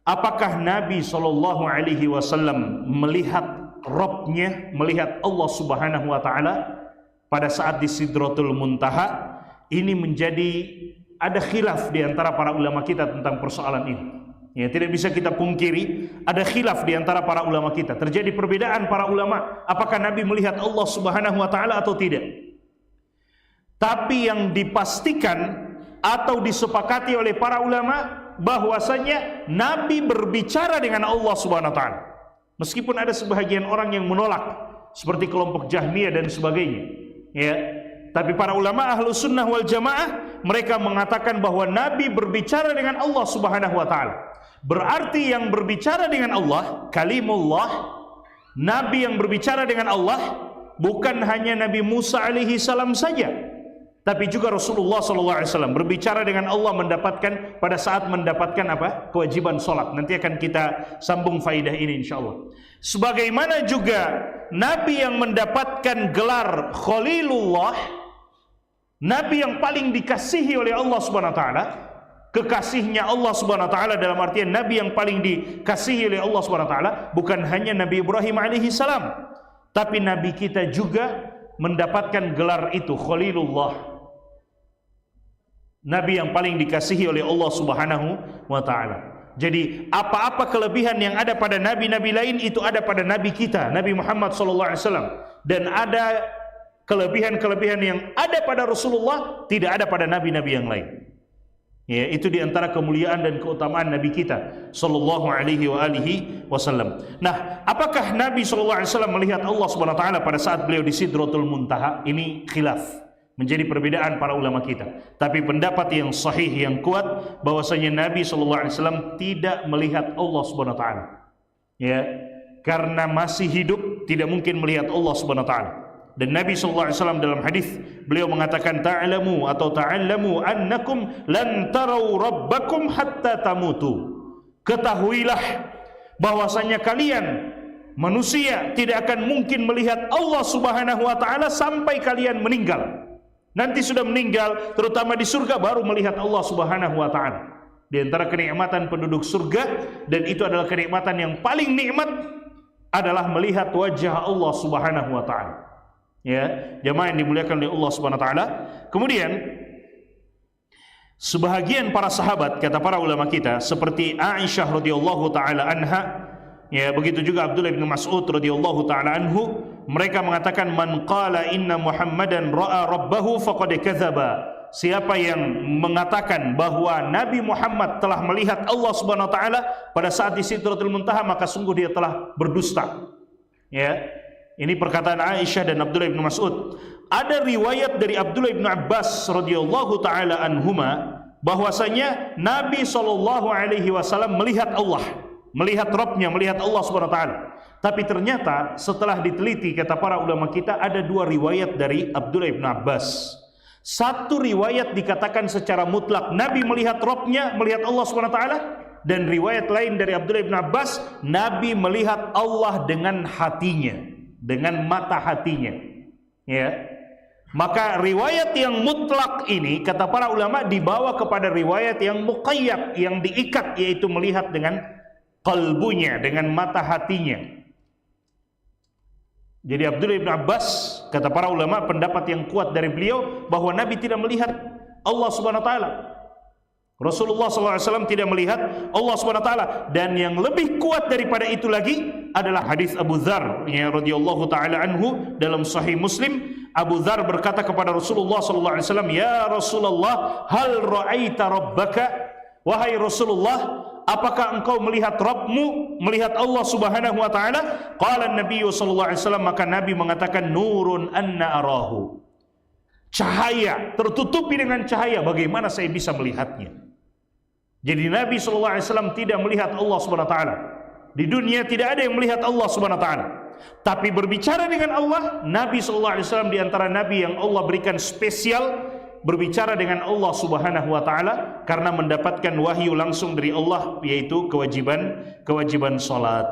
apakah Nabi SAW melihat Rabbnya, melihat Allah Subhanahu wa Ta'ala pada saat di Sidratul Muntaha? Ini menjadi ada khilaf di antara para ulama kita tentang persoalan ini. Ya, tidak bisa kita pungkiri ada khilaf di antara para ulama kita. Terjadi perbedaan para ulama, apakah Nabi melihat Allah Subhanahu wa Ta'ala atau tidak. Tapi yang dipastikan atau disepakati oleh para ulama bahwasanya Nabi berbicara dengan Allah Subhanahu wa Ta'ala. Meskipun ada sebahagian orang yang menolak seperti kelompok Jahmiyah dan sebagainya, ya. Tapi para ulama Ahlus Sunnah wal Jamaah mereka mengatakan bahwa Nabi berbicara dengan Allah Subhanahu wa Ta'ala. Berarti yang berbicara dengan Allah, kalimullah, Nabi yang berbicara dengan Allah bukan hanya Nabi Musa alaihi salam saja, tapi juga Rasulullah SAW berbicara dengan Allah mendapatkan pada saat mendapatkan apa? Kewajiban sholat. Nanti akan kita sambung faidah ini insyaallah. Sebagaimana juga Nabi yang mendapatkan gelar Khalilullah, Nabi yang paling dikasihi oleh Allah Subhanahu wa Ta'ala, kekasihnya Allah Subhanahu wa Ta'ala dalam artian Nabi yang paling dikasihi oleh Allah Subhanahu wa Ta'ala bukan hanya Nabi Ibrahim alaihi salam, tapi Nabi kita juga mendapatkan gelar itu, Khalilullah, Nabi yang paling dikasihi oleh Allah Subhanahu wa Ta'ala. Jadi apa-apa kelebihan yang ada pada nabi-nabi lain itu ada pada Nabi kita, Nabi Muhammad SAW. Dan ada kelebihan-kelebihan yang ada pada Rasulullah tidak ada pada nabi-nabi yang lain. Ya, itu diantara kemuliaan dan keutamaan Nabi kita sallallahu alaihi wasallam. Nah, apakah Nabi sallallahu alaihi wasallam melihat Allah Subhanahu wa Ta'ala pada saat beliau di Sidratul Muntaha? Ini khilaf, menjadi perbedaan para ulama kita. Tapi pendapat yang sahih yang kuat bahwasanya Nabi sallallahu alaihi wasallam tidak melihat Allah Subhanahu wa Ta'ala. Ya, karena masih hidup tidak mungkin melihat Allah Subhanahu wa Ta'ala. Dan Nabi SAW dalam hadis beliau mengatakan ta'lamu atau ta'allamu annakum lan tarau rabbakum hatta tamutu. Ketahuilah bahwasanya kalian manusia tidak akan mungkin melihat Allah Subhanahu wa Ta'ala sampai kalian meninggal. Nanti sudah meninggal, terutama di surga, baru melihat Allah Subhanahu wa Ta'ala. Di antara kenikmatan penduduk surga, dan itu adalah kenikmatan yang paling nikmat, adalah melihat wajah Allah Subhanahu wa Ta'ala. Ya, jamaah yang dimuliakan oleh Allah Subhanahu wa Ta'ala. Kemudian sebahagian para sahabat, kata para ulama kita, seperti Aisyah radhiyallahu taala anha, ya, begitu juga Abdullah bin Mas'ud radhiyallahu taala anhu, mereka mengatakan man qala inna Muhammadan ra'a rabbahu faqad kadzaba. Siapa yang mengatakan bahwa Nabi Muhammad telah melihat Allah Subhanahu wa Ta'ala pada saat di Sidratul Muntaha, maka sungguh dia telah berdusta. Ya. Ini perkataan Aisyah dan Abdullah bin Mas'ud. Ada riwayat dari Abdullah bin Abbas radhiyallahu taala anhuma bahwasanya Nabi sallallahu alaihi wasallam melihat Allah, melihat Rabbnya, melihat Allah Subhanahu wa Ta'ala. Tapi ternyata setelah diteliti, kata para ulama kita, ada dua riwayat dari Abdullah bin Abbas. Satu riwayat dikatakan secara mutlak Nabi melihat Rabbnya, melihat Allah Subhanahu wa Ta'ala, dan riwayat lain dari Abdullah bin Abbas, Nabi melihat Allah dengan hatinya, dengan mata hatinya. Ya. Maka riwayat yang mutlak ini, kata para ulama, dibawa kepada riwayat yang muqayyad, yang diikat, yaitu melihat dengan qalbunya, dengan mata hatinya. Jadi Abdullah bin Abbas, kata para ulama, pendapat yang kuat dari beliau bahwa Nabi tidak melihat Allah Subhanahu wa Ta'ala. Rasulullah SAW tidak melihat Allah SWT. Dan yang lebih kuat daripada itu lagi adalah hadis Abu Dzar ya radhiyallahu taala anhu dalam Sahih Muslim. Abu Dzar berkata kepada Rasulullah SAW, "Ya Rasulullah, hal ra'aita rabbaka?" Wahai Rasulullah, apakah engkau melihat Rabbmu, melihat Allah Subhanahu wa Ta'ala? Qala an-nabiy sallallahu alaihi wasallam, maka Nabi mengatakan, "Nurun anna arahu." Cahaya, tertutupi dengan cahaya, bagaimana saya bisa melihatnya? Jadi Nabi SAW tidak melihat Allah SWT. Di dunia tidak ada yang melihat Allah SWT. Tapi berbicara dengan Allah, Nabi SAW di antara Nabi yang Allah berikan spesial berbicara dengan Allah Subhanahu wa Ta'ala karena mendapatkan wahyu langsung dari Allah, yaitu kewajiban salat.